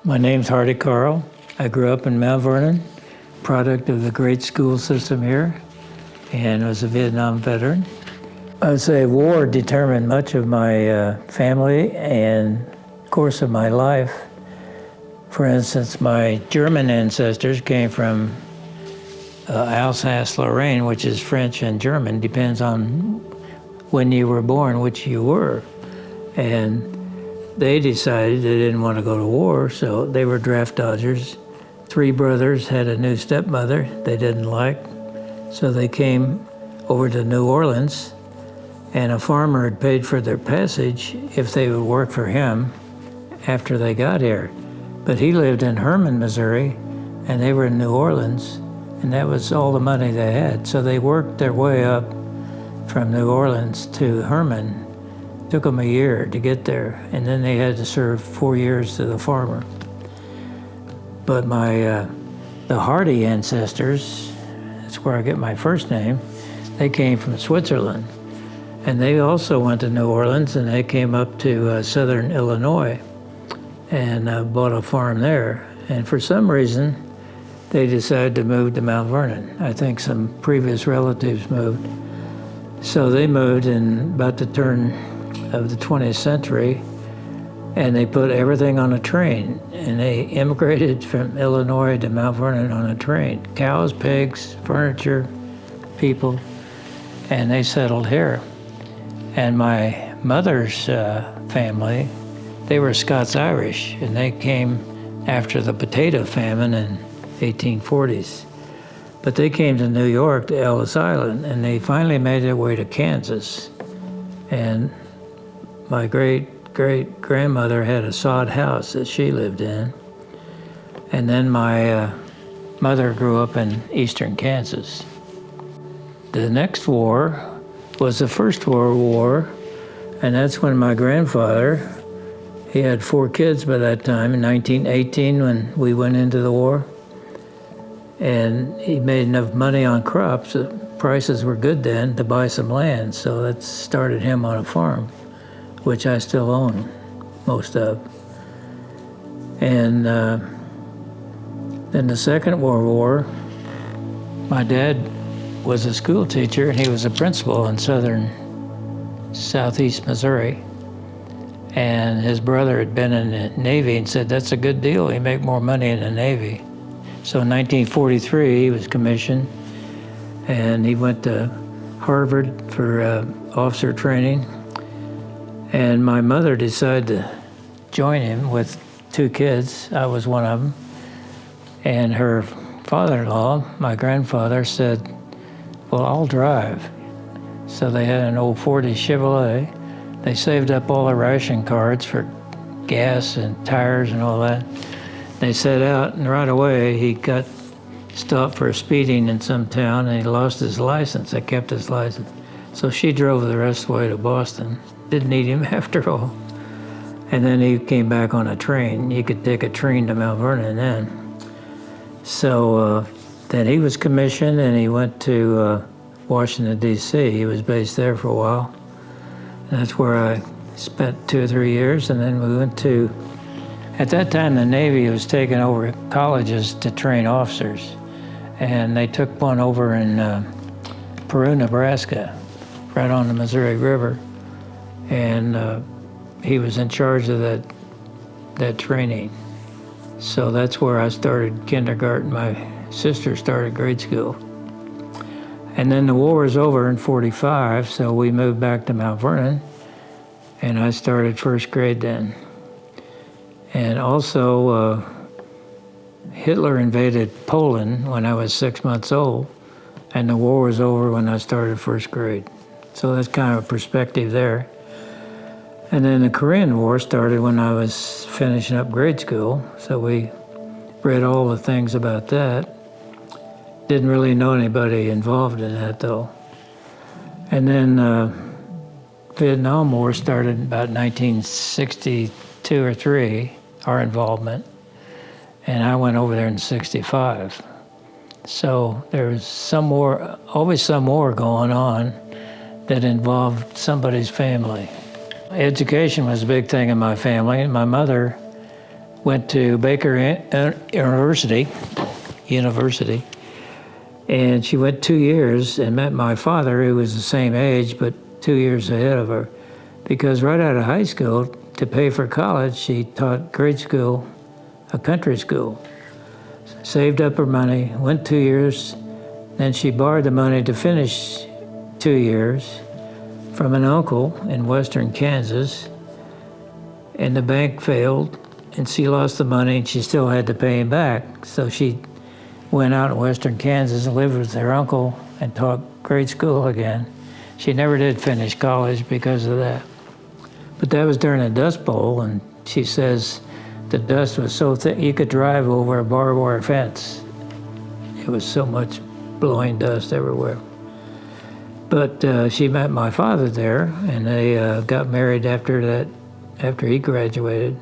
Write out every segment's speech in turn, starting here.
My name's Hardy Carl. I grew up in Mount Vernon, product of the great school system here, and was a Vietnam veteran. I would say war determined much of my family and course of my life. For instance, my German ancestors came from Alsace-Lorraine, which is French and German, depends on when you were born, which you were. And they decided they didn't want to go to war, so they were draft dodgers. 3 brothers had a new stepmother they didn't like, so they came over to New Orleans, and a farmer had paid for their passage if they would work for him after they got here. But he lived in Herman, Missouri, and they were in New Orleans, and that was all the money they had. So they worked their way up from New Orleans to Herman. Took them a year to get there, and then they had to serve 4 years to the farmer. But the Hardy ancestors, that's where I get my first name, they came from Switzerland. And they also went to New Orleans, and they came up to southern Illinois and bought a farm there. And for some reason, they decided to move to Mount Vernon. I think some previous relatives moved. So they moved in about the turn of the 20th century, and they put everything on a train. And they immigrated from Illinois to Mount Vernon on a train. Cows, pigs, furniture, people, and they settled here. And my mother's family, they were Scots-Irish, and they came after the potato famine in 1840s. But they came to New York, to Ellis Island, and they finally made their way to Kansas. And my great-great-grandmother had a sod house that she lived in. And then my mother grew up in eastern Kansas. The next war was the First World War, and that's when my grandfather, he had 4 kids by that time, in 1918 when we went into the war. And he made enough money on crops, the prices were good then, to buy some land, so that started him on a farm, which I still own most of. And then the Second World War, my dad was a school teacher, and he was a principal in southeast Missouri. And his brother had been in the Navy and said, that's a good deal, you make more money in the Navy. So in 1943, he was commissioned, and he went to Harvard for officer training. And my mother decided to join him with 2 kids. I was one of them. And her father-in-law, my grandfather, said, well, I'll drive. So they had an old 40 Chevrolet. They saved up all the ration cards for gas and tires and all that. They set out, and right away he got stopped for speeding in some town, and he lost his license. They kept his license. So she drove the rest of the way to Boston. Didn't need him after all. And then he came back on a train. You could take a train to Mount Vernon then. So then he was commissioned, and he went to Washington, D.C. He was based there for a while. And that's where I spent 2 or 3 years, and then we went to, at that time the Navy was taking over colleges to train officers, and they took one over in Peru, Nebraska, right on the Missouri River, and he was in charge of that training. So that's where I started kindergarten. My sister started grade school. And then the war was over in 45, so we moved back to Mount Vernon, and I started first grade then. And also, Hitler invaded Poland when I was 6 months old, and the war was over when I started first grade. So that's kind of a perspective there. And then the Korean War started when I was finishing up grade school, so we read all the things about that. Didn't really know anybody involved in that, though. And then Vietnam War started about 1962 or 3, our involvement, and I went over there in 65. So there was some war, always some war going on that involved somebody's family. Education was a big thing in my family. My mother went to Baker University, and she went 2 years and met my father, who was the same age, but 2 years ahead of her. Because right out of high school, to pay for college, she taught grade school, a country school. Saved up her money, went 2 years, then she borrowed the money to finish 2 years from an uncle in western Kansas, and the bank failed, and she lost the money, and she still had to pay him back. So she went out in western Kansas and lived with her uncle and taught grade school again. She never did finish college because of that. But that was during a Dust Bowl, and she says the dust was so thick you could drive over a barbed wire fence. It was so much blowing dust everywhere. But she met my father there, and they got married after he graduated.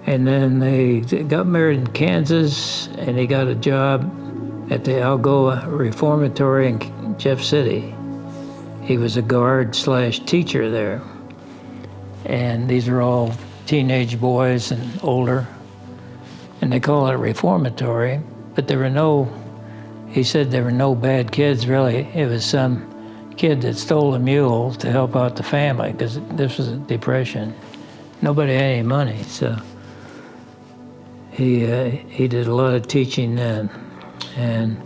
And then they got married in Kansas, and he got a job at the Algoa Reformatory in Jeff City. He was a guard/teacher there. And these are all teenage boys and older. And they call it a reformatory, but he said there were no bad kids really. It was some kid that stole a mule to help out the family, because this was a depression. Nobody had any money, so he did a lot of teaching then. And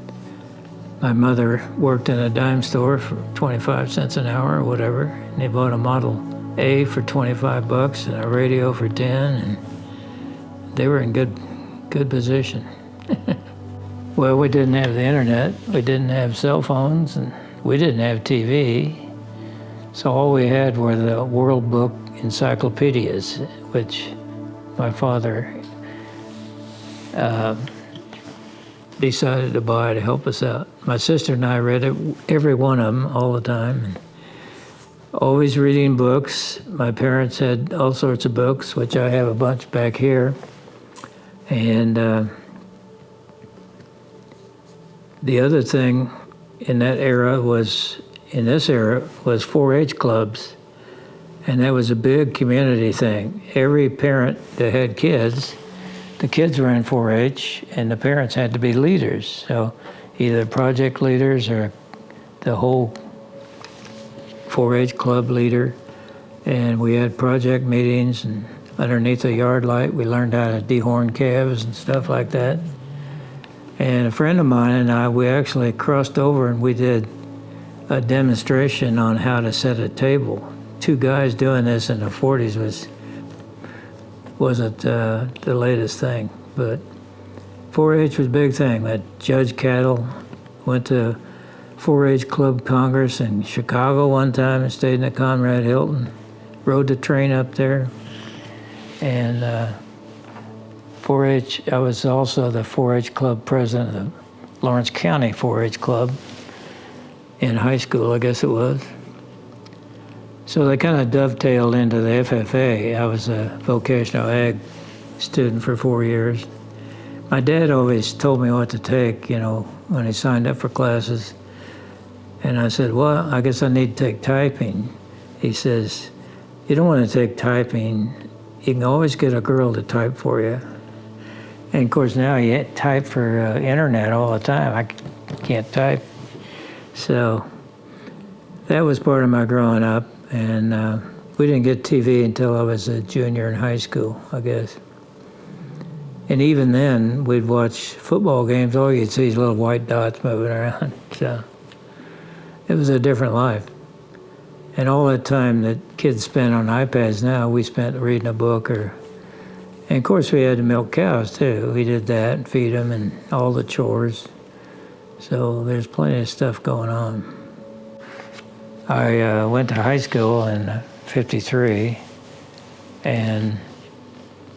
my mother worked in a dime store for 25 cents an hour or whatever, and they bought a Model A for 25 bucks and a radio for 10, and they were in good position. Well, we didn't have the internet, we didn't have cell phones, and we didn't have TV. So all we had were the World Book encyclopedias, which my father decided to buy to help us out. My sister and I read every one of them all the time. And always reading books. My parents had all sorts of books, which I have a bunch back here. And the other thing in this era was 4-H clubs. And that was a big community thing. Every parent that had kids, the kids were in 4-H, and the parents had to be leaders. So either project leaders or the whole 4-H club leader. And we had project meetings, and underneath a yard light, we learned how to dehorn calves and stuff like that. And a friend of mine and I, we actually crossed over and we did a demonstration on how to set a table. 2 guys doing this in the 40s wasn't the latest thing, but 4-H was a big thing. That Judge Cattle went to 4-H Club Congress in Chicago one time and stayed in the Conrad Hilton, rode the train up there. And 4-H, I was also the 4-H Club president of the Lawrence County 4-H Club in high school, I guess it was. So they kind of dovetailed into the FFA. I was a vocational ag student for 4 years. My dad always told me what to take, when he signed up for classes. And I said, well, I guess I need to take typing. He says, you don't want to take typing. You can always get a girl to type for you. And of course now you type for internet all the time. I can't type. So that was part of my growing up. And we didn't get TV until I was a junior in high school, I guess. And even then, we'd watch football games. All you'd see is little white dots moving around. So it was a different life. And all that time that kids spend on iPads now, we spent reading a book. And of course, we had to milk cows, too. We did that and feed them and all the chores. So there's plenty of stuff going on. I went to high school in '53 and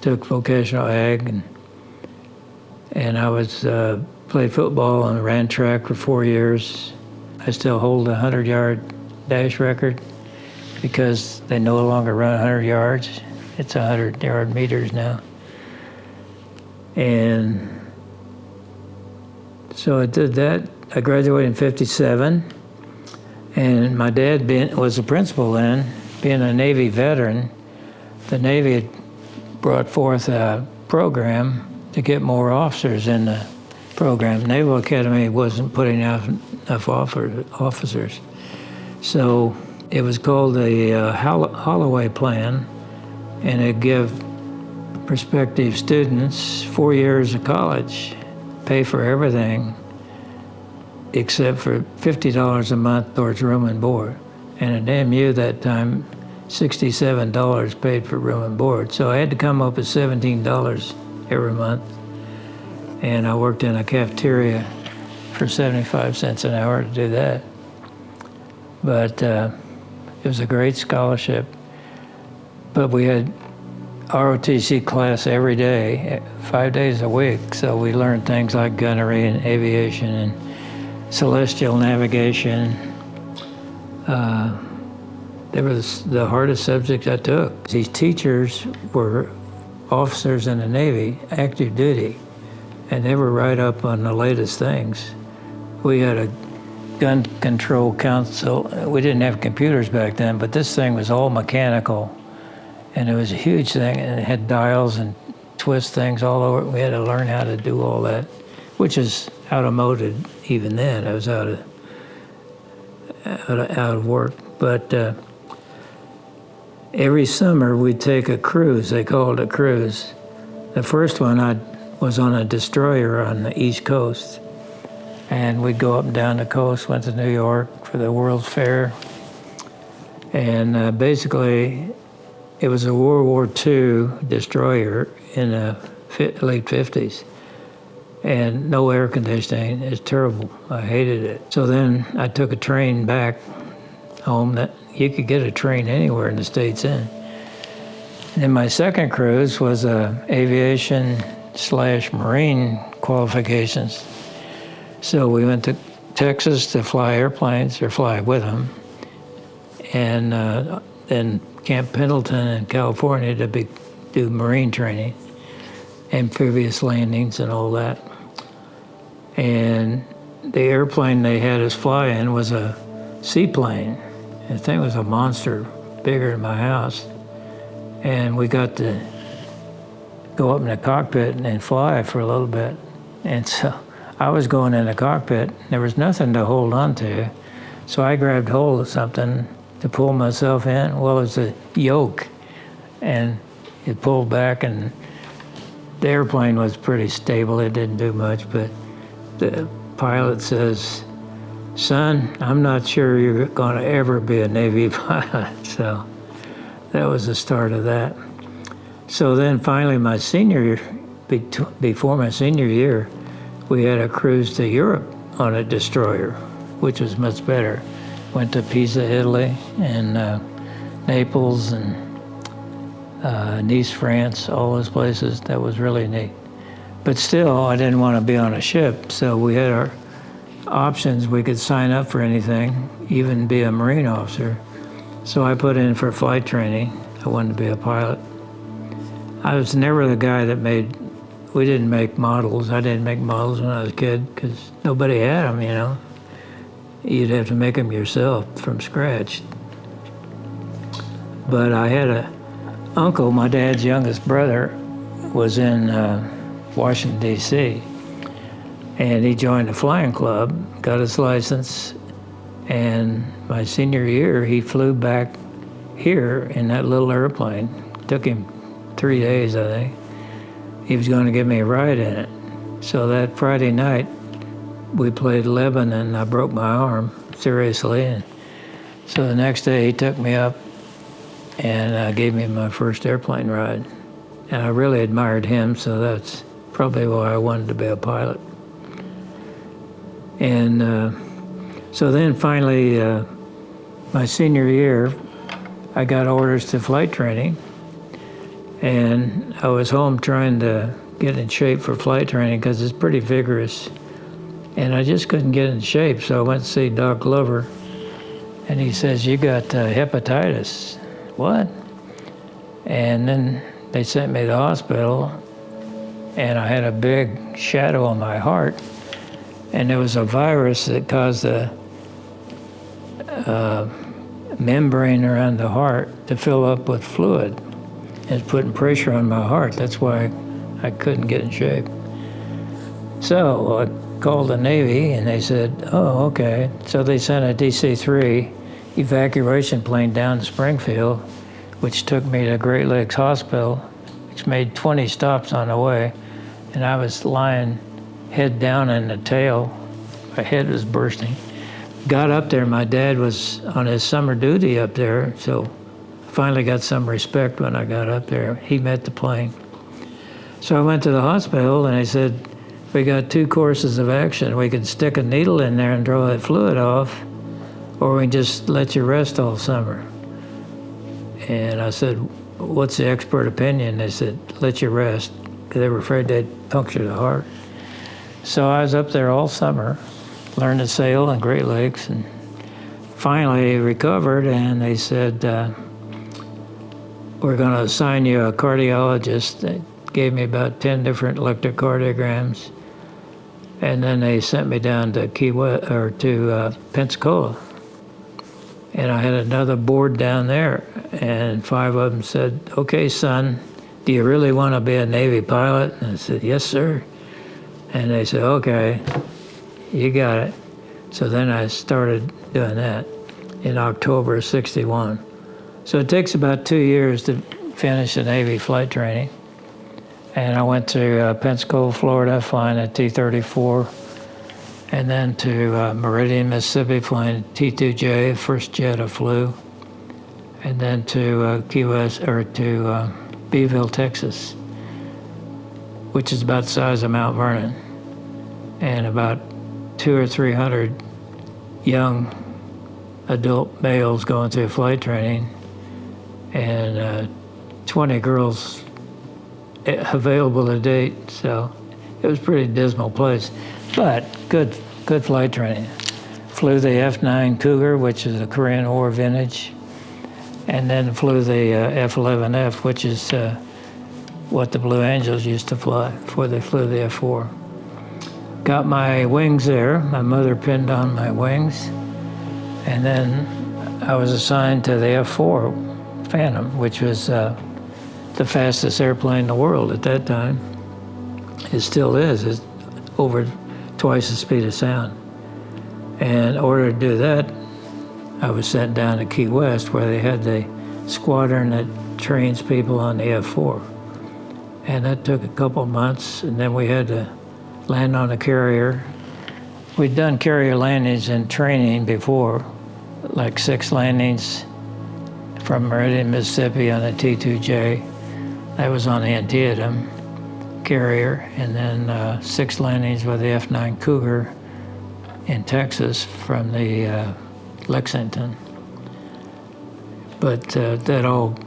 took vocational ag, and I was played football and ran track for 4 years. I still hold a 100-yard dash record because they no longer run 100 yards. It's 100-yard meters now. And so I did that. I graduated in '57. And my dad was a principal then, being a Navy veteran. The Navy had brought forth a program to get more officers in the program. Naval Academy wasn't putting out enough officers. So it was called the Holloway Plan, and it gave prospective students 4 years of college, pay for everything except for $50 a month towards room and board. And at MU that time, $67 paid for room and board. So I had to come up with $17 every month. And I worked in a cafeteria for 75 cents an hour to do that. But it was a great scholarship. But we had ROTC class every day, 5 days a week. So we learned things like gunnery and aviation and celestial navigation. They were the hardest subjects I took. These teachers were officers in the Navy, active duty, and they were right up on the latest things. We had a gun control council. We didn't have computers back then, but this thing was all mechanical, and it was a huge thing, and it had dials and twist things all over. We had to learn how to do all that, which is outmoded even then. I was out of work, but every summer we'd take a cruise. They called it a cruise. The first one I was on a destroyer on the East Coast, and we'd go up and down the coast, went to New York for the World's Fair, and basically it was a World War II destroyer in the late 50s, and no air conditioning. It's terrible. I hated it. So then I took a train back home. That you could get a train anywhere in the States in. And then my second cruise was aviation/marine qualifications. So we went to Texas to fly airplanes, or fly with them, and then Camp Pendleton in California to do marine training, amphibious landings and all that. And the airplane they had us fly in was a seaplane. The thing was a monster, bigger than my house. And we got to go up in the cockpit and fly for a little bit. And so I was going in the cockpit, there was nothing to hold on to. So I grabbed hold of something to pull myself in. Well, it was a yoke, and it pulled back, and the airplane was pretty stable. It didn't do much, but the pilot says, "Son, I'm not sure you're going to ever be a Navy pilot." So that was the start of that. So then finally my senior year, before my senior year, we had a cruise to Europe on a destroyer, which was much better. Went to Pisa, Italy, and Naples, and Nice, France, all those places. That was really neat. But still, I didn't want to be on a ship, so we had our options. We could sign up for anything, even be a Marine officer. So I put in for flight training. I wanted to be a pilot. I was never the guy that we didn't make models. I didn't make models when I was a kid because nobody had them, you know. You'd have to make them yourself from scratch. But I had an uncle, my dad's youngest brother, was in Washington, D.C., and he joined a flying club, got his license, and my senior year, he flew back here in that little airplane. Took him 3 days, I think. He was going to give me a ride in it. So that Friday night, we played Lebanon, and I broke my arm, seriously. And so the next day, he took me up and gave me my first airplane ride. And I really admired him, so that's probably why I wanted to be a pilot. And so then finally, my senior year, I got orders to flight training, and I was home trying to get in shape for flight training because it's pretty vigorous, and I just couldn't get in shape, so I went to see Doc Glover, and he says, "You got hepatitis." What? And then they sent me to the hospital, and I had a big shadow on my heart, and there was a virus that caused the membrane around the heart to fill up with fluid. It's putting pressure on my heart. That's why I couldn't get in shape. So I called the Navy, and they said, oh, okay. So they sent a DC-3 evacuation plane down to Springfield, which took me to Great Lakes Hospital, which made 20 stops on the way. And I was lying head down in the tail. My head was bursting. Got up there, my dad was on his summer duty up there, so finally got some respect when I got up there. He met the plane. So I went to the hospital, and they said, we got 2 courses of action. We can stick a needle in there and draw that fluid off, or we can just let you rest all summer. And I said, what's the expert opinion? They said, let you rest, because they were afraid they'd puncture the heart. So I was up there all summer, learned to sail in Great Lakes, and finally recovered, and they said, we're going to assign you a cardiologist. They gave me about 10 different electrocardiograms, and then they sent me down to Pensacola. And I had another board down there, and 5 of them said, okay, son, do you really want to be a Navy pilot? And I said, yes, sir. And they said, okay, you got it. So then I started doing that in October of '61. So it takes about 2 years to finish the Navy flight training. And I went to Pensacola, Florida, flying a T-34, and then to Meridian, Mississippi, flying T-2J, first jet I flew, and then to Key West, or to Beeville, Texas, which is about the size of Mount Vernon, and about 200 or 300 young adult males going through flight training, and 20 girls available to date. So it was a pretty dismal place, but good flight training. Flew the F-9 Cougar, which is a Korean War vintage, and then flew the F-11F, which is what the Blue Angels used to fly before they flew the F-4. Got my wings there. My mother pinned on my wings, and then I was assigned to the F-4 Phantom, which was the fastest airplane in the world at that time. It still is. It's over twice the speed of sound. And in order to do that, I was sent down to Key West, where they had the squadron that trains people on the F-4. And that took a couple months, and then we had to land on a carrier. We'd done carrier landings in training before, like 6 landings from Meridian, Mississippi on a T-2J. That was on the Antietam carrier, and then 6 landings with the F-9 Cougar in Texas from the Lexington. But that all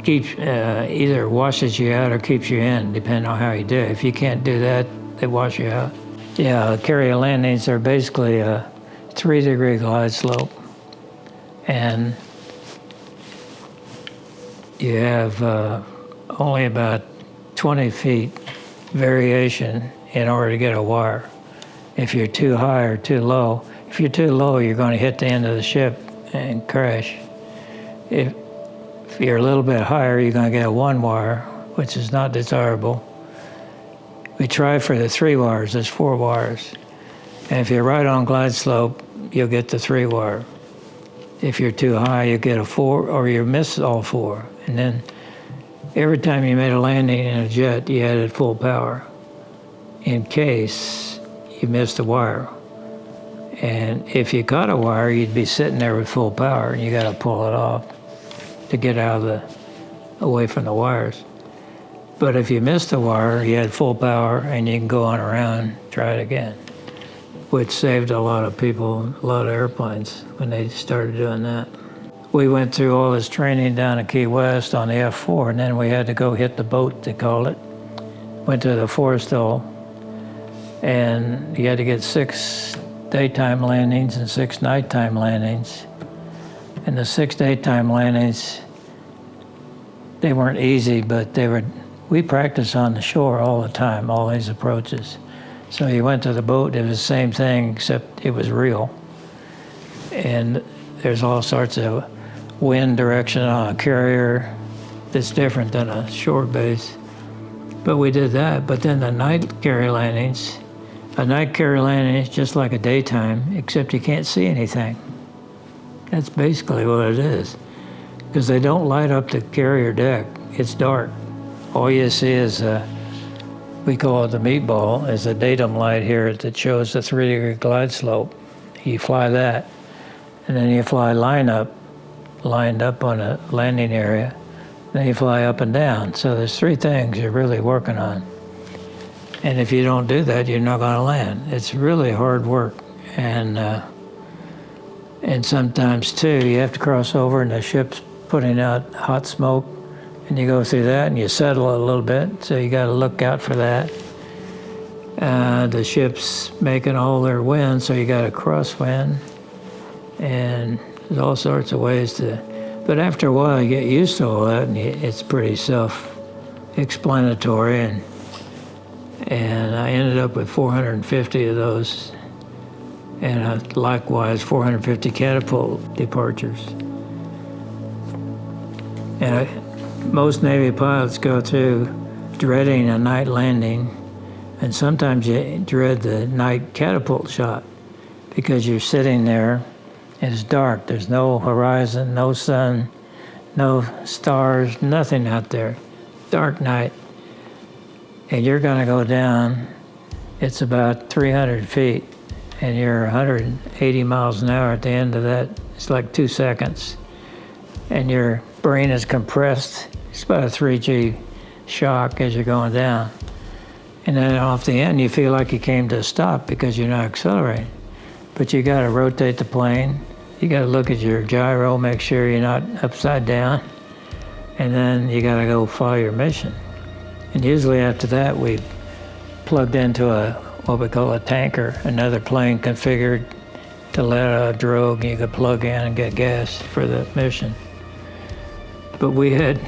keeps, either washes you out or keeps you in, depending on how you do it. If you can't do that, they wash you out. Yeah, carrier landings are basically a 3-degree glide slope, and you have only about 20 feet variation in order to get a wire. If you're too high or too low, if you're too low, you're going to hit the end of the ship and crash. If you're a little bit higher, you're going to get a 1 wire, which is not desirable. We try for the 3 wires, there's 4 wires. And if you're right on glide slope, you'll get the 3 wire. If you're too high, you get a 4, or you miss all 4. And then every time you made a landing in a jet, you added full power in case you missed a wire. And if you caught a wire, you'd be sitting there with full power, and you got to pull it off to get out of away from the wires. But if you missed a wire, you had full power, and you can go on around, try it again, which saved a lot of people, a lot of airplanes when they started doing that. We went through all this training down at Key West on the F-4, and then we had to go hit the boat, they called it. Went to the Forrestal, and you had to get 6 daytime landings and 6 nighttime landings. And the 6 daytime landings, they weren't easy, but we practiced on the shore all the time, all these approaches. So you went to the boat, it was the same thing, except it was real. And there's all sorts of wind direction on a carrier, that's different than a shore base. But we did that. But then the night carrier landings, a night carrier landing is just like a daytime, except you can't see anything. That's basically what it is. Because they don't light up the carrier deck. It's dark. All you see is, we call it the meatball, is a datum light here that shows the 3-degree glide slope. You fly that, and then you fly lined up on a landing area. Then you fly up and down. So there's 3 things you're really working on. And if you don't do that, you're not going to land. It's really hard work. And sometimes, too, you have to cross over and the ship's putting out hot smoke. And you go through that and you settle a little bit. So you got to look out for that. The ship's making all their wind, so you got to crosswind. And there's all sorts of ways to... But after a while, you get used to all that, and it's pretty self-explanatory. And I ended up with 450 of those, and likewise 450 catapult departures. And most Navy pilots go through dreading a night landing, and sometimes you dread the night catapult shot because you're sitting there. It's dark. There's no horizon, no sun, no stars, nothing out there. Dark night. And you're going to go down. It's about 300 feet, and you're 180 miles an hour at the end of that. It's like 2 seconds. And your brain is compressed. It's about a 3G shock as you're going down. And then off the end, you feel like you came to a stop because you're not accelerating. But you got to rotate the plane. You got to look at your gyro, make sure you're not upside down, and then you got to go follow your mission. And usually after that, we plugged into what we call a tanker, another plane configured to let out a drogue. You could plug in and get gas for the mission. But we had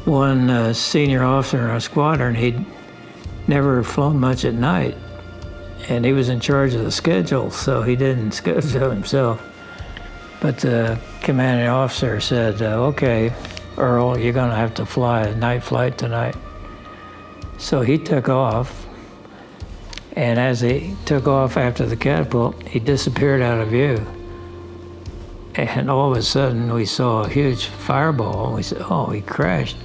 one senior officer in our squadron. He'd never flown much at night, and he was in charge of the schedule, so he didn't schedule himself. But the commanding officer said, okay, Earl, you're going to have to fly a night flight tonight. So he took off, and as he took off after the catapult, he disappeared out of view. And all of a sudden, we saw a huge fireball. We said, oh, he crashed.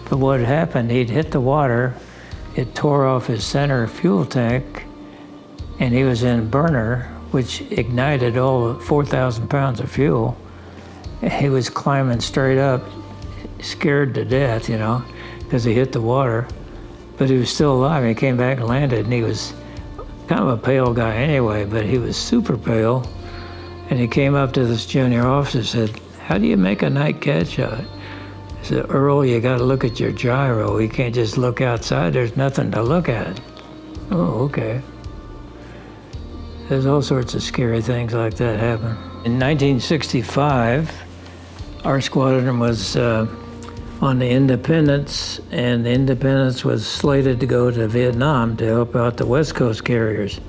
But what had happened, he'd hit the water, it tore off his center fuel tank, and he was in a burner, which ignited all 4,000 pounds of fuel. He was climbing straight up, scared to death, because he hit the water. But he was still alive. He came back and landed, and he was kind of a pale guy anyway, but he was super pale. And he came up to this junior officer and said, how do you make a night catch shot? He said, Earl, you got to look at your gyro. You can't just look outside. There's nothing to look at. Oh, okay. There's all sorts of scary things like that happen. In 1965, our squadron was on the Independence, and the Independence was slated to go to Vietnam to help out the West Coast carriers.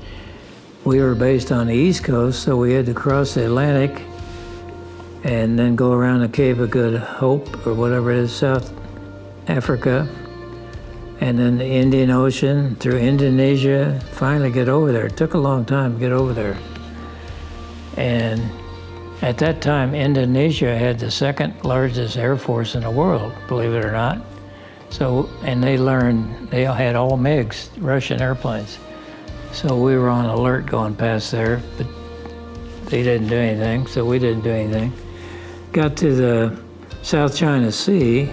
We were based on the East Coast, so we had to cross the Atlantic and then go around the Cape of Good Hope, or whatever it is, South Africa, and then the Indian Ocean, through Indonesia, finally get over there. It took a long time to get over there. And at that time, Indonesia had the second largest air force in the world, believe it or not. So, and they had all MiGs, Russian airplanes. So we were on alert going past there, but they didn't do anything, so we didn't do anything. Got to the South China Sea,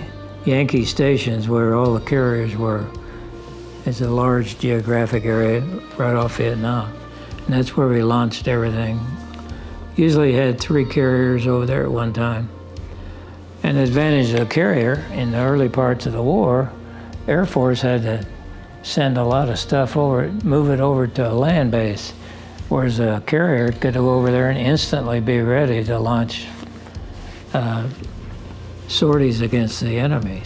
Yankee stations where all the carriers were. It's a large geographic area right off Vietnam. And that's where we launched everything. Usually had 3 carriers over there at one time. And the advantage of a carrier in the early parts of the war, Air Force had to send a lot of stuff over, move it over to a land base, whereas a carrier could go over there and instantly be ready to launch sorties against the enemy.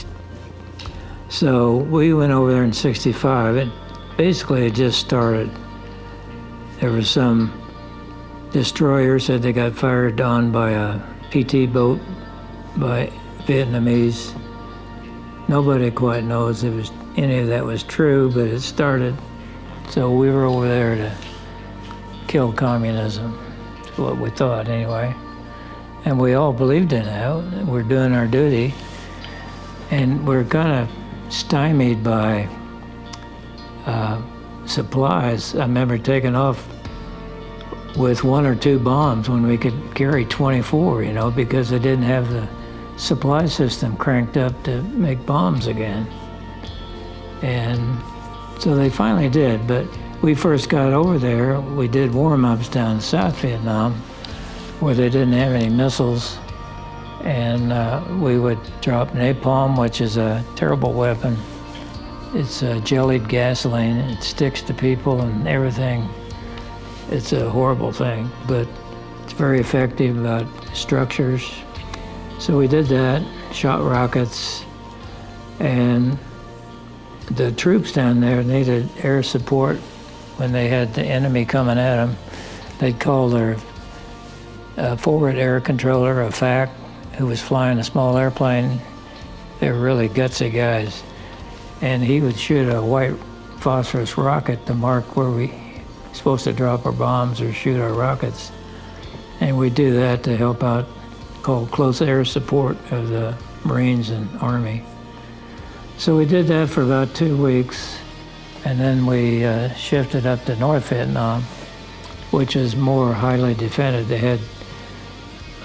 So we went over there in '65, and basically it just started. There was some destroyers said they got fired on by a PT boat by Vietnamese nobody quite knows if any of that was true, but it started. So we were over there to kill communism, is what we thought anyway. And we all believed in that. We're doing our duty. And we're kind of stymied by supplies. I remember taking off with 1 or 2 bombs when we could carry 24, because they didn't have the supply system cranked up to make bombs again. And so they finally did, but we first got over there, we did warm-ups down in South Vietnam where they didn't have any missiles, and we would drop napalm, which is a terrible weapon. It's jellied gasoline, it sticks to people and everything. It's a horrible thing, but it's very effective about structures. So we did that, shot rockets, and the troops down there needed air support when they had the enemy coming at them. They'd call their forward air controller, a FAC, who was flying a small airplane. They were really gutsy guys. And he would shoot a white phosphorus rocket to mark where we were supposed to drop our bombs or shoot our rockets. And we'd do that to help out, called close air support of the Marines and Army. So we did that for about 2 weeks, and then we shifted up to North Vietnam, which is more highly defended. They had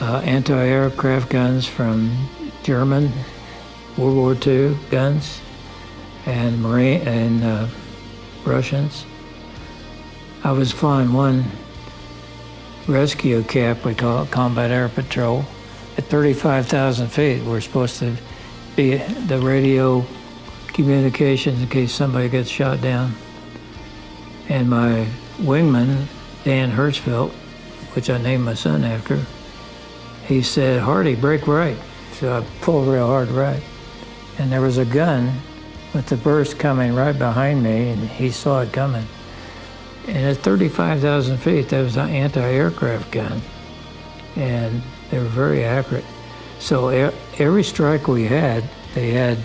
anti-aircraft guns from German World War II guns and Russians. I was flying one rescue cap, we call it, Combat Air Patrol. At 35,000 feet, we're supposed to be the radio communications in case somebody gets shot down. And my wingman, Dan Hirschfeld, which I named my son after, he said, "Hardy, brake right." So I pulled real hard right. And there was a gun with the burst coming right behind me, and he saw it coming. And at 35,000 feet, that was an anti-aircraft gun. And they were very accurate. So every strike we had, they had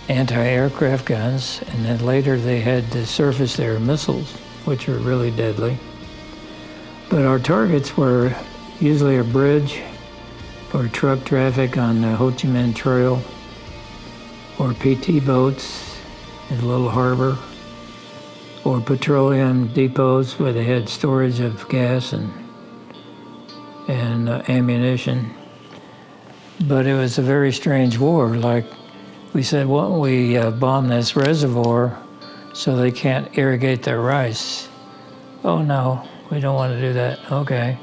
anti-aircraft guns, and then later they had the surface air missiles, which are really deadly. But our targets were usually a bridge or truck traffic on the Ho Chi Minh Trail, or PT boats in a little harbor, or petroleum depots where they had storage of gas and ammunition. But it was a very strange war. Like we said, why don't we bomb this reservoir so they can't irrigate their rice? Oh no, we don't want to do that. Okay.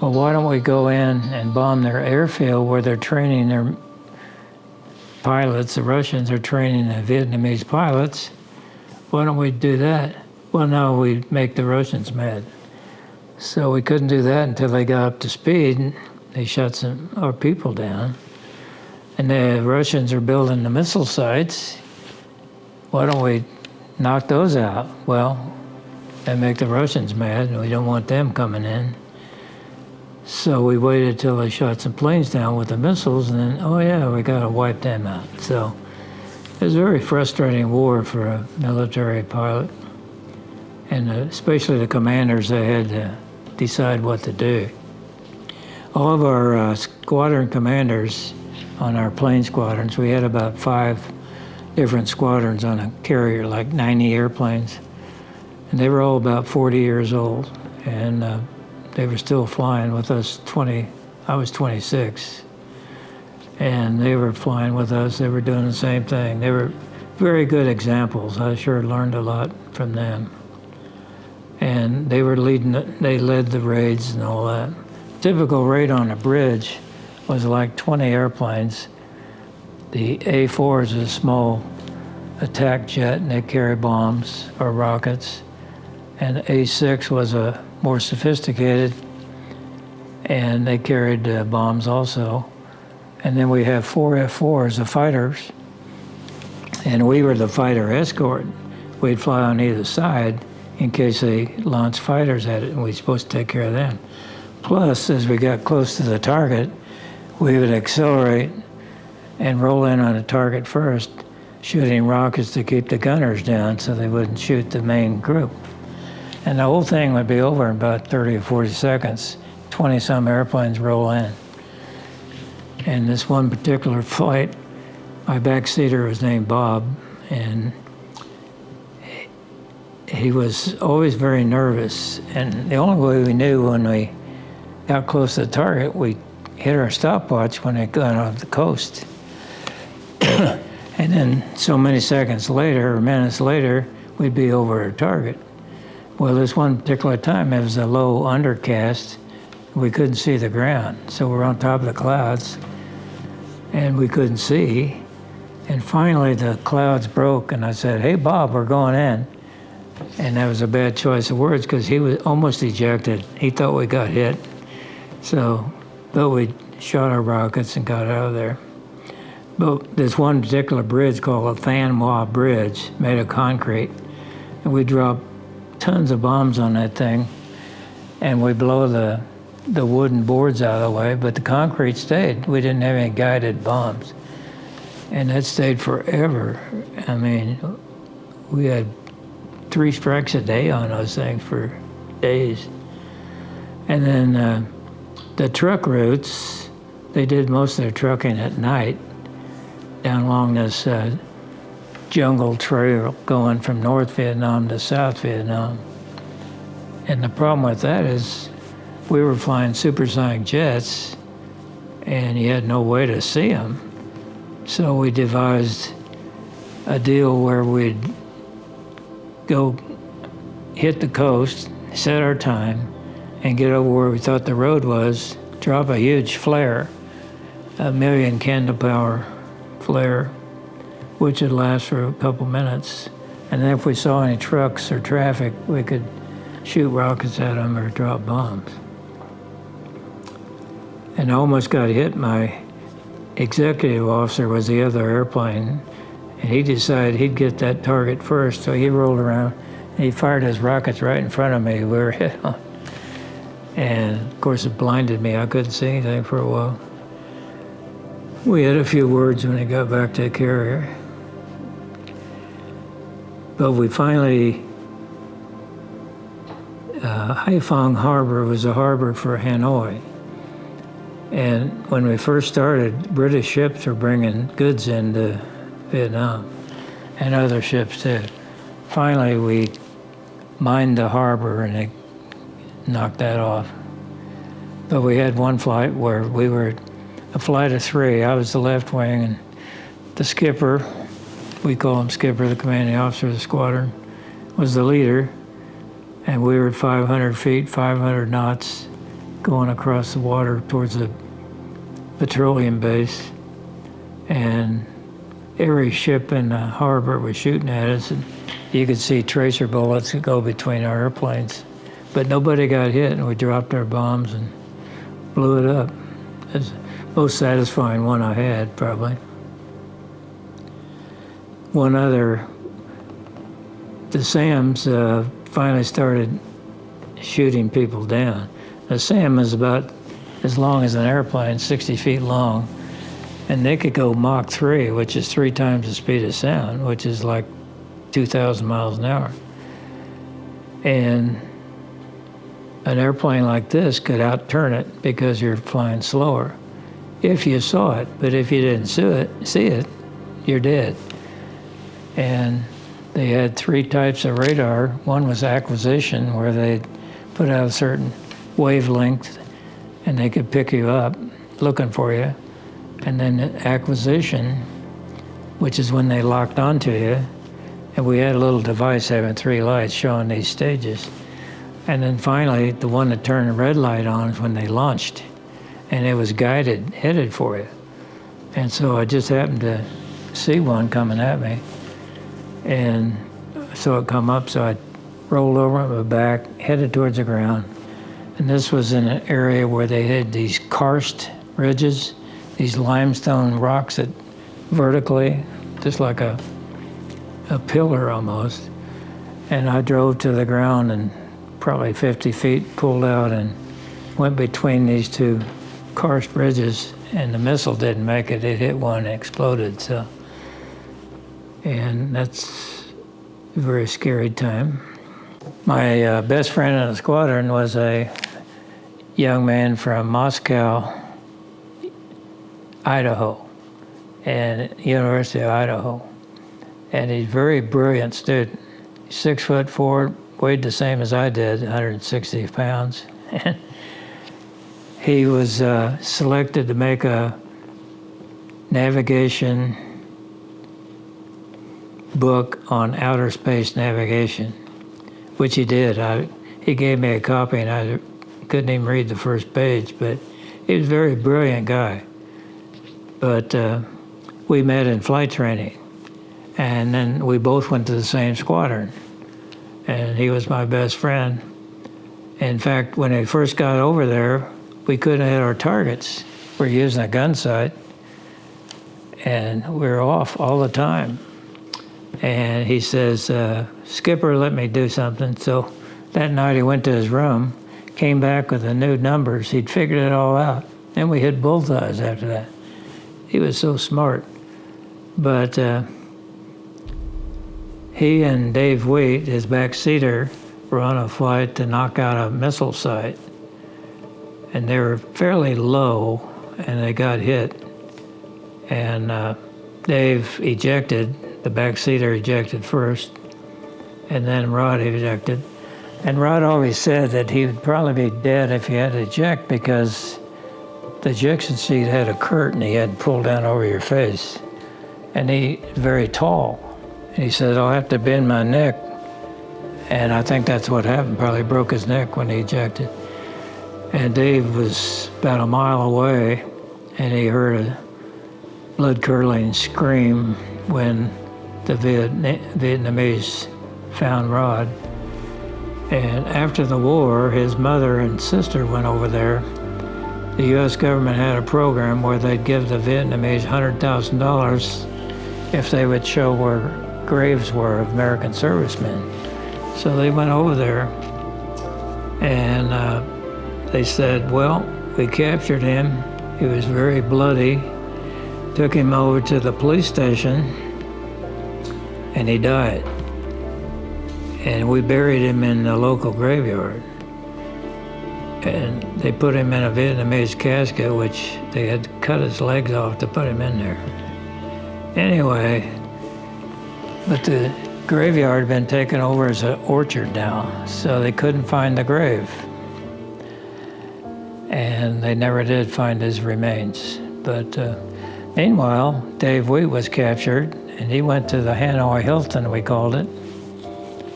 Well, why don't we go in and bomb their airfield where they're training their pilots? The Russians are training the Vietnamese pilots. Why don't we do that? Well, no, we make the Russians mad. So we couldn't do that until they got up to speed, and they shut our people down. And the Russians are building the missile sites. Why don't we knock those out? Well, they make the Russians mad, and we don't want them coming in. So we waited till they shot some planes down with the missiles, and then, oh yeah, we got to wipe them out. So it was a very frustrating war for a military pilot, and especially the commanders. They had to decide what to do. All of our squadron commanders on our plane squadrons, we had about 5 different squadrons on a carrier, like 90 airplanes, and they were all about 40 years old, and they were still flying with us. I was 26. And they were flying with us. They were doing the same thing. They were very good examples. I sure learned a lot from them. And they led the raids and all that. Typical raid on a bridge was like 20 airplanes. The A4 is a small attack jet, and they carry bombs or rockets. And the A6 was a more sophisticated, and they carried bombs also. And then we have 4 F4s, the fighters, and we were the fighter escort. We'd fly on either side in case they launched fighters at it, and we were supposed to take care of them. Plus, as we got close to the target, we would accelerate and roll in on a target first, shooting rockets to keep the gunners down so they wouldn't shoot the main group. And the whole thing would be over in about 30 or 40 seconds. 20-some airplanes roll in. And this one particular flight, my backseater was named Bob, and he was always very nervous. And the only way we knew when we got close to the target, we hit our stopwatch when it got off the coast. And then so many seconds later, or minutes later, we'd be over our target. Well, this one particular time, it was a low undercast. We couldn't see the ground. So we're on top of the clouds, and we couldn't see. And finally, the clouds broke, and I said, "Hey, Bob, we're going in." And that was a bad choice of words because he was almost ejected. He thought we got hit. So, but we shot our rockets and got out of there. But there's one particular bridge called the Thanwa Bridge, made of concrete. And we dropped tons of bombs on that thing, and we blow the wooden boards out of the way, but the concrete stayed. We didn't have any guided bombs. And that stayed forever. I mean, we had 3 strikes a day on those things for days. And then the truck routes, they did most of their trucking at night down along this jungle trail going from North Vietnam to South Vietnam. And the problem with that is we were flying supersonic jets and you had no way to see them. So we devised a deal where we'd go hit the coast, set our time, and get over where we thought the road was, drop a huge flare, 1,000,000 candle power flare, which would last for a couple minutes. And then if we saw any trucks or traffic, we could shoot rockets at them or drop bombs. And I almost got hit. My executive officer was the other airplane, and he decided he'd get that target first, so he rolled around and he fired his rockets right in front of me. We were hit on. And of course it blinded me. I couldn't see anything for a while. We had a few words when he got back to the carrier. But we finally, Haiphong Harbor was a harbor for Hanoi. And when we first started, British ships were bringing goods into Vietnam, and other ships too. Finally, we mined the harbor and they knocked that off. But we had one flight where we were a flight of 3. I was the left wing, and the skipper, we call him skipper, the commanding officer of the squadron, was the leader. And we were at 500 feet, 500 knots, going across the water towards the petroleum base. And every ship in the harbor was shooting at us, and you could see tracer bullets go between our airplanes. But nobody got hit, and we dropped our bombs and blew it up. It's the most satisfying one I had, probably. One other, the SAMs finally started shooting people down. The SAM is about as long as an airplane, 60 feet long, and they could go Mach 3, which is 3 times the speed of sound, which is like 2,000 miles an hour. And an airplane like this could outturn it because you're flying slower, if you saw it. But if you didn't see it, you're dead. And they had 3 types of radar. One was acquisition, where they put out a certain wavelength and they could pick you up looking for you. And then acquisition, which is when they locked onto you. And we had a little device having 3 lights showing these stages. And then finally, the one that turned the red light on is when they launched. And it was guided, headed for you. And so I just happened to see one coming at me. And saw it come up, so I rolled over on my back, headed towards the ground. And this was in an area where they had these karst ridges, these limestone rocks that vertically, just like a pillar almost. And I drove to the ground and probably 50 feet, pulled out and went between these 2 karst ridges and the missile didn't make it. It hit one and exploded. So, and that's a very scary time. My best friend in the squadron was a young man from Moscow, Idaho, and University of Idaho. And he's a very brilliant student. He's 6'4", weighed the same as I did, 160 pounds. And he was selected to make a navigation book on outer space navigation, which he did. He gave me a copy, and I couldn't even read the first page, but he was a very brilliant guy. But we met in flight training, and then we both went to the same squadron, and he was my best friend. In fact, when we first got over there, we couldn't hit our targets. We're using a gun sight, and we were off all the time. And he says, Skipper, let me do something. So that night he went to his room, came back with the new numbers. He'd figured it all out. Then we hit bullseyes after that. He was so smart. But he and Dave Wheat, his backseater, were on a flight to knock out a missile site. And they were fairly low, and they got hit. And Dave ejected. The backseater ejected first, and then Rod ejected. And Rod always said that he would probably be dead if he had to eject, because the ejection seat had a curtain he had pulled down over your face. And he's very tall. And he said, I'll have to bend my neck. And I think that's what happened, probably broke his neck when he ejected. And Dave was about a mile away, and he heard a blood-curdling scream when the Vietnamese found Rod. And after the war, his mother and sister went over there. The U.S. government had a program where they'd give the Vietnamese $100,000 if they would show where graves were of American servicemen. So they went over there, and they said, well, we captured him. He was very bloody. Took him over to the police station, and he died. And we buried him in the local graveyard. And they put him in a Vietnamese casket, which they had cut his legs off to put him in there. Anyway, but the graveyard had been taken over as an orchard now, so they couldn't find the grave. And they never did find his remains. But meanwhile, Dave Wheat was captured, and he went to the Hanoi Hilton, we called it,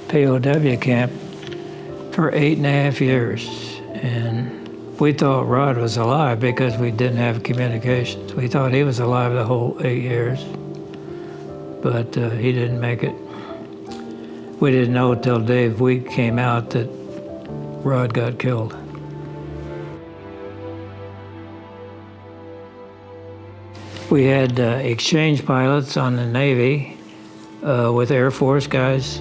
POW camp, for 8.5 years. And we thought Rod was alive because we didn't have communications. We thought he was alive the whole 8 years, but he didn't make it. We didn't know until Dave Wheat came out that Rod got killed. We had exchange pilots on the Navy with Air Force guys.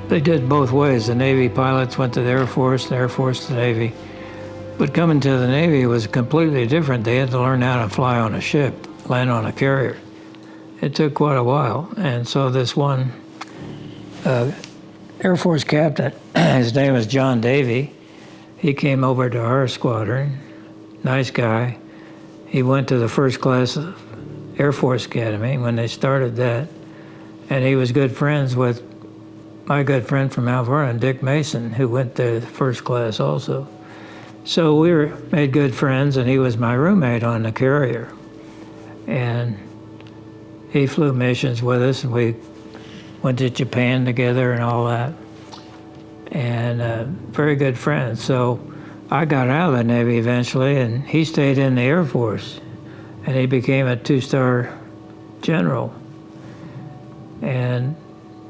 They did both ways. The Navy pilots went to the Air Force to the Navy. But coming to the Navy was completely different. They had to learn how to fly on a ship, land on a carrier. It took quite a while. And so this one Air Force captain, his name was John Davey, he came over to our squadron, nice guy. He went to the first class Air Force Academy when they started that, and he was good friends with my good friend from Mount Vernon, Dick Mason, who went to first class also. So we made good friends, and he was my roommate on the carrier. And he flew missions with us, and we went to Japan together and all that. And very good friends. So I got out of the Navy eventually, and he stayed in the Air Force, and he became a 2-star general. And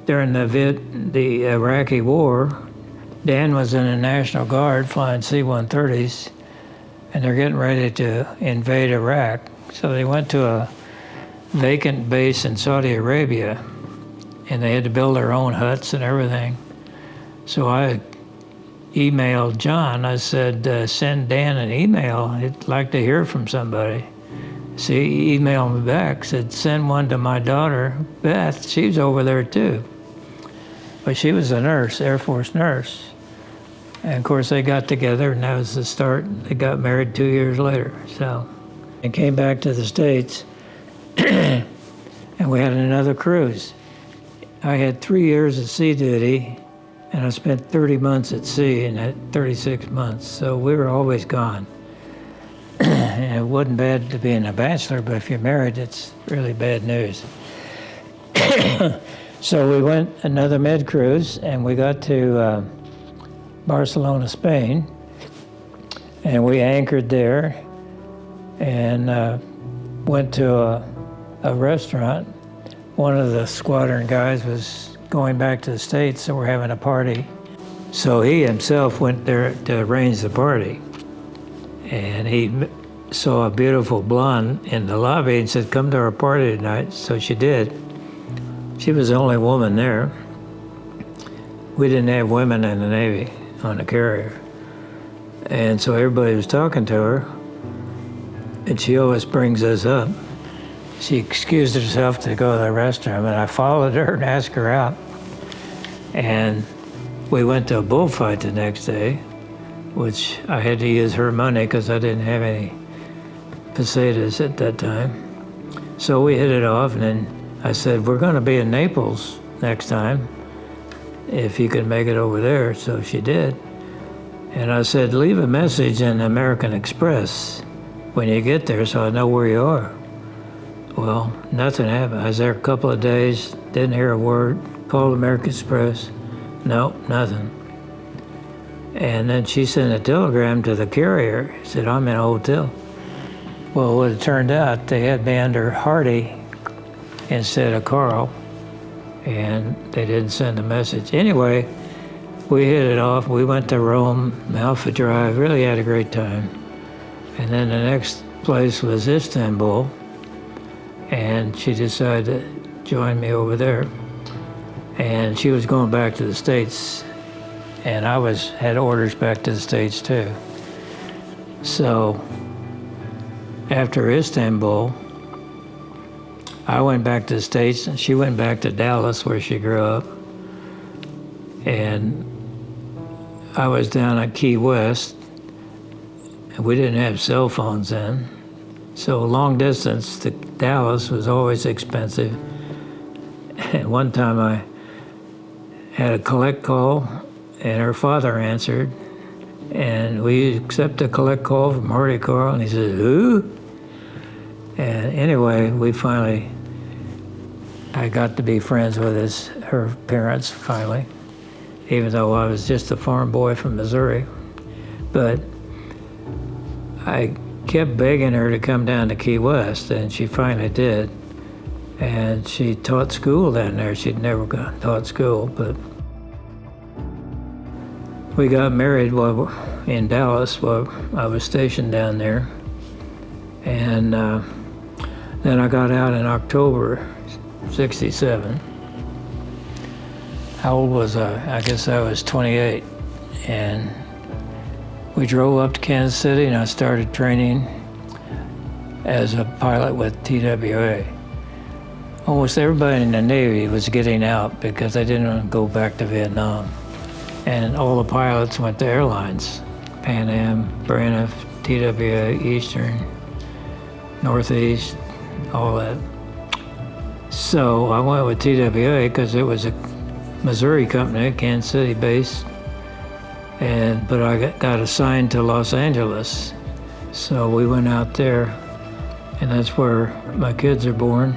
during the Iraqi War, Dan was in the National Guard flying C-130s, and they're getting ready to invade Iraq. So they went to a vacant base in Saudi Arabia, and they had to build their own huts and everything. So I emailed John. I said, send Dan an email. I'd like to hear from somebody. She emailed me back, said, send one to my daughter, Beth. She's over there too. But she was a nurse, Air Force nurse. And of course they got together and that was the start. They got married 2 years later. So I came back to the States and we had another cruise. I had 3 years of sea duty and I spent 30 months at sea and had 36 months. So we were always gone. And it wasn't bad to being a bachelor, but if you're married, it's really bad news. So we went another med cruise, and we got to Barcelona, Spain, and we anchored there and went to a restaurant. One of the squadron guys was going back to the States, so we're having a party. So he himself went there to arrange the party. And he saw a beautiful blonde in the lobby and said, come to our party tonight. So she did. She was the only woman there. We didn't have women in the Navy on the carrier. And so everybody was talking to her, and she always brings us up. She excused herself to go to the restroom, and I followed her and asked her out. And we went to a bullfight the next day, which I had to use her money because I didn't have any pesetas at that time. So we hit it off, and then I said, we're going to be in Naples next time, if you can make it over there. So she did. And I said, leave a message in American Express when you get there so I know where you are. Well, nothing happened. I was there a couple of days, didn't hear a word, called American Express. No, nothing. And then she sent a telegram to the carrier, said, I'm in a hotel. Well, it turned out they had me under Hardy instead of Carl, and they didn't send a message. Anyway, we hit it off. We went to Rome, Malfa Drive, really had a great time. And then the next place was Istanbul, and she decided to join me over there. And she was going back to the States, and I had orders back to the States too. So after Istanbul, I went back to the States, and she went back to Dallas, where she grew up. And I was down at Key West, and we didn't have cell phones then. So long distance to Dallas was always expensive. And one time I had a collect call, and her father answered, and we accept a collect call from Hardy Carl, and he said, who? And anyway, I got to be friends with her parents finally, even though I was just a farm boy from Missouri. But I kept begging her to come down to Key West, and she finally did. And she taught school down there. She'd never taught school, but we got married in Dallas while I was stationed down there. And then I got out in October '67. How old was I? I guess I was 28. And we drove up to Kansas City, and I started training as a pilot with TWA. Almost everybody in the Navy was getting out because they didn't want to go back to Vietnam. And all the pilots went to airlines, Pan Am, Braniff, TWA, Eastern, Northeast, all that. So I went with TWA because it was a Missouri company, Kansas City based, but I got assigned to Los Angeles. So we went out there, and that's where my kids are born,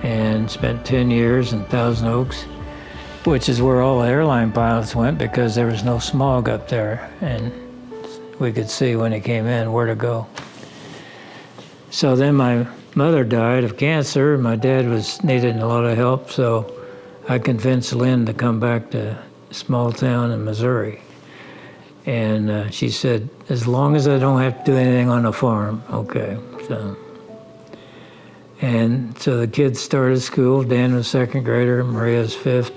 and spent 10 years in Thousand Oaks, which is where all the airline pilots went because there was no smog up there, and we could see when he came in where to go. So then my mother died of cancer, and my dad was needing a lot of help, so I convinced Lynn to come back to a small town in Missouri. And she said, as long as I don't have to do anything on the farm, okay. And so the kids started school. Dan was second grader, Maria's fifth,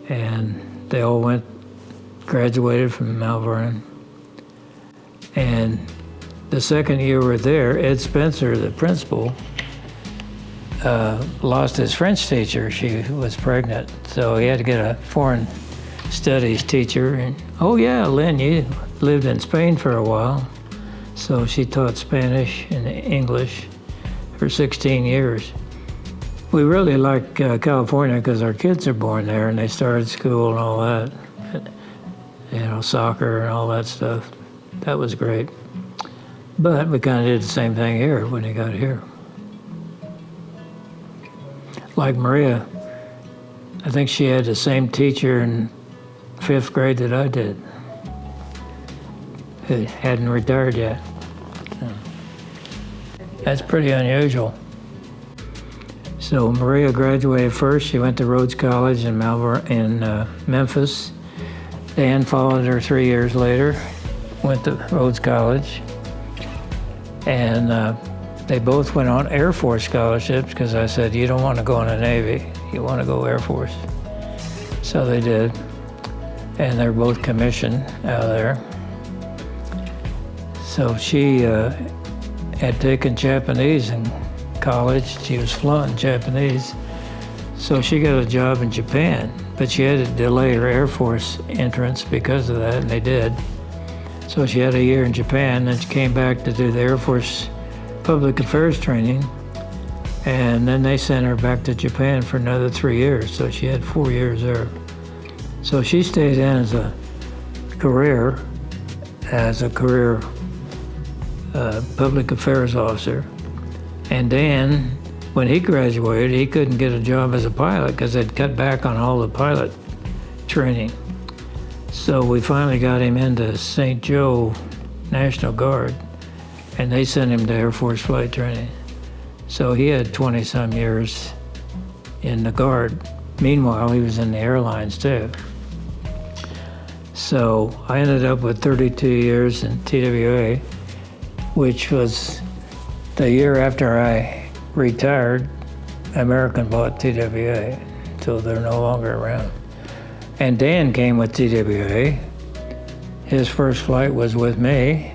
and they all graduated from Mount Vernon. And the second year we were there, Ed Spencer, the principal, lost his French teacher. She was pregnant, so he had to get a foreign studies teacher. And oh yeah, Lynn, you lived in Spain for a while. So she taught Spanish and English for 16 years. We really like California because our kids are born there and they started school and all that. You know, soccer and all that stuff. That was great. But we kind of did the same thing here when he got here. Like Maria, I think she had the same teacher in 5th grade that I did. Who hadn't retired yet. That's pretty unusual. So Maria graduated first. She went to Rhodes College in Memphis. Dan followed her 3 years later, went to Rhodes College. And they both went on Air Force scholarships because I said, you don't want to go in the Navy, you want to go Air Force. So they did. And they're both commissioned out of there. So she had taken Japanese in college. She was fluent in Japanese. So she got a job in Japan, but she had to delay her Air Force entrance because of that, and they did. So she had a year in Japan, then she came back to do the Air Force Public Affairs training, and then they sent her back to Japan for another 3 years, so she had 4 years there. So she stayed in as a career public affairs officer. And Dan, when he graduated, he couldn't get a job as a pilot because they'd cut back on all the pilot training. So we finally got him into St. Joe National Guard, and they sent him to Air Force flight training. So he had 20-some years in the Guard. Meanwhile, he was in the airlines too. So I ended up with 32 years in TWA, which was the year after I retired. American bought TWA, so they're no longer around. And Dan came with TWA. His first flight was with me,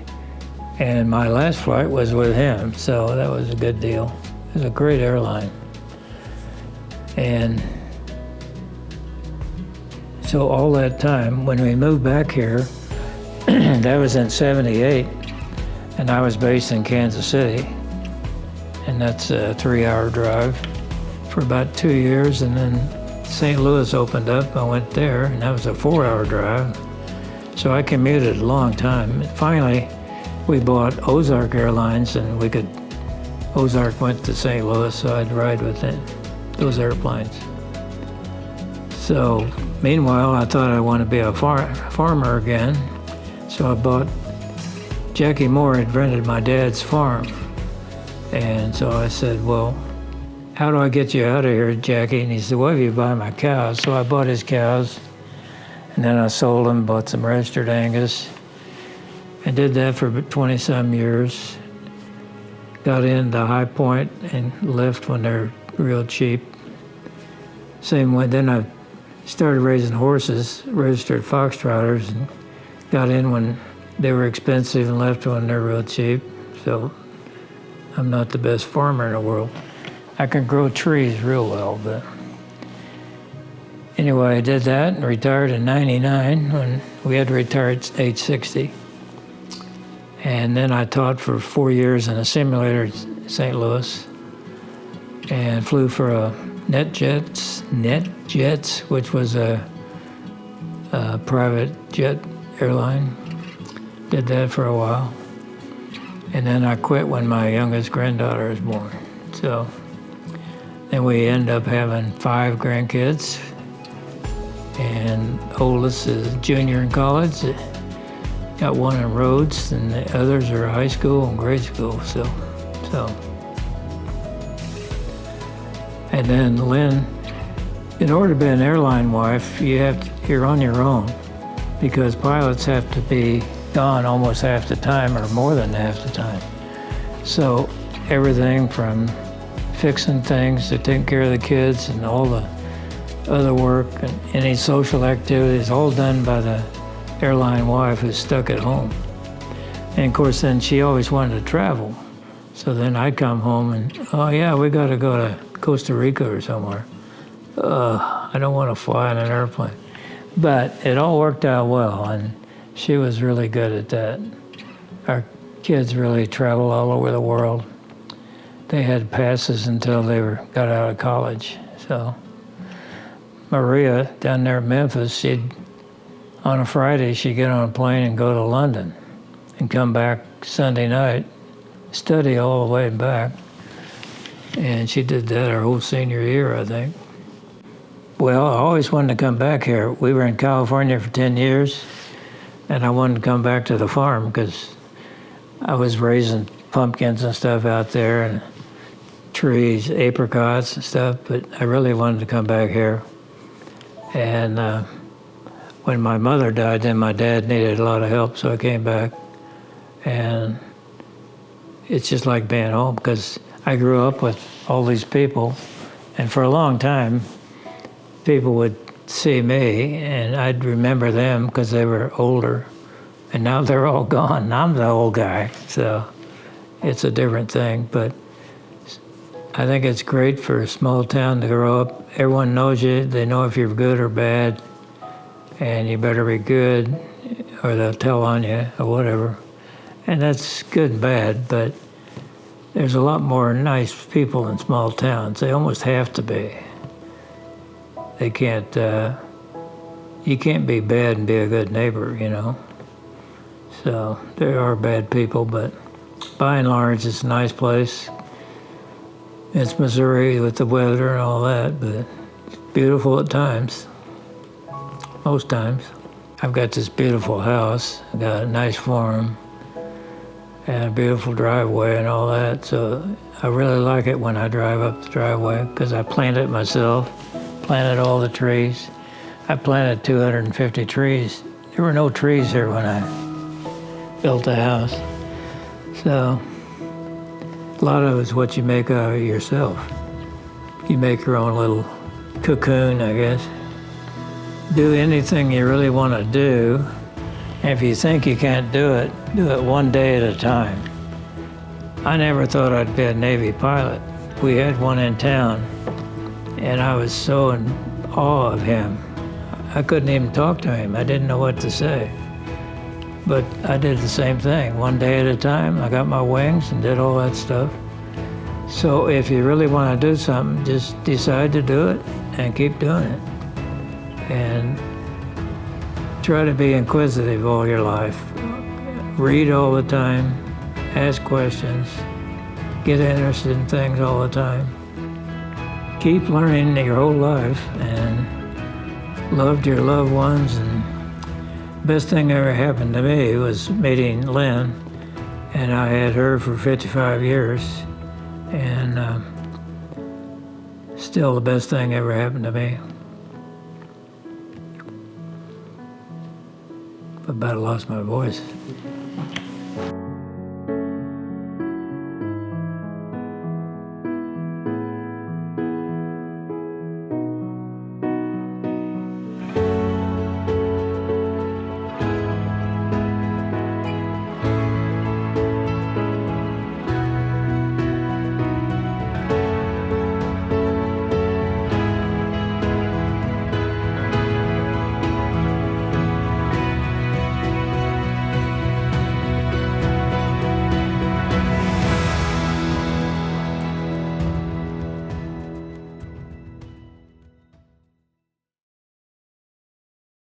and my last flight was with him, so that was a good deal. It was a great airline. And so all that time, when we moved back here, that was in '78, and I was based in Kansas City, and that's a 3-hour drive for about 2 years, and then St. Louis opened up. I went there, and that was a 4-hour drive. So I commuted a long time. And finally, we bought Ozark Airlines, and Ozark went to St. Louis, so I'd ride with those airplanes. So meanwhile, I thought I wanted to be a farmer again, so I bought. Jackie Moore had rented my dad's farm, and so I said, well, how do I get you out of here, Jackie? And he said, well, if you buy my cows. So I bought his cows, and then I sold them, bought some registered Angus. I did that for 20-some years. Got into High Point and left when they're real cheap. Same way, then I started raising horses, registered foxtrotters, and got in when they were expensive and left when they're real cheap. So I'm not the best farmer in the world. I can grow trees real well, but anyway, I did that and retired in '99 when we had to retire at age 60. And then I taught for 4 years in a simulator in St. Louis and flew for NetJets, which was a private jet airline. Did that for a while. And then I quit when my youngest granddaughter was born. So then we ended up having 5 grandkids, and oldest is junior in college. Got one in Rhodes, and the others are high school and grade school. So. And then Lynn, in order to be an airline wife, you're on your own, because pilots have to be gone almost half the time or more than half the time. So everything from fixing things to taking care of the kids and all the other work and any social activities, all done by the airline wife who's stuck at home. And of course, then she always wanted to travel. So then I'd come home and, oh yeah, we got to go to Costa Rica or somewhere. I don't want to fly in an airplane. But it all worked out well, and she was really good at that. Our kids really traveled all over the world. They had passes until they got out of college. So Maria, down there in Memphis, on a Friday, she'd get on a plane and go to London and come back Sunday night, study all the way back. And she did that her whole senior year, I think. Well, I always wanted to come back here. We were in California for 10 years, and I wanted to come back to the farm because I was raising pumpkins and stuff out there and trees, apricots and stuff, but I really wanted to come back here. And when my mother died, then my dad needed a lot of help, so I came back. And it's just like being home because I grew up with all these people, and for a long time, people would see me and I'd remember them because they were older, and now they're all gone. And I'm the old guy, so it's a different thing. But I think it's great for a small town to grow up. Everyone knows you. They know if you're good or bad, and you better be good or they'll tell on you or whatever. And that's good and bad, but there's a lot more nice people in small towns. They almost have to be. They can't, you can't be bad and be a good neighbor, you know? So there are bad people, but by and large, it's a nice place. It's Missouri with the weather and all that, but it's beautiful at times, most times. I've got this beautiful house, I've got a nice farm, and a beautiful driveway and all that, so I really like it when I drive up the driveway because I planted it myself, planted all the trees. I planted 250 trees. There were no trees here when I built the house. So a lot of it's what you make out of it yourself. You make your own little cocoon, I guess. Do anything you really want to do. And if you think you can't do it one day at a time. I never thought I'd be a Navy pilot. We had one in town, and I was so in awe of him. I couldn't even talk to him. I didn't know what to say. But I did the same thing. One day at a time, I got my wings and did all that stuff. So if you really want to do something, just decide to do it and keep doing it. And try to be inquisitive all your life. Read all the time, ask questions, get interested in things all the time. Keep learning your whole life and loved your loved ones. And best thing ever happened to me was meeting Lynn, and I had her for 55 years, and still the best thing ever happened to me. I about lost my voice.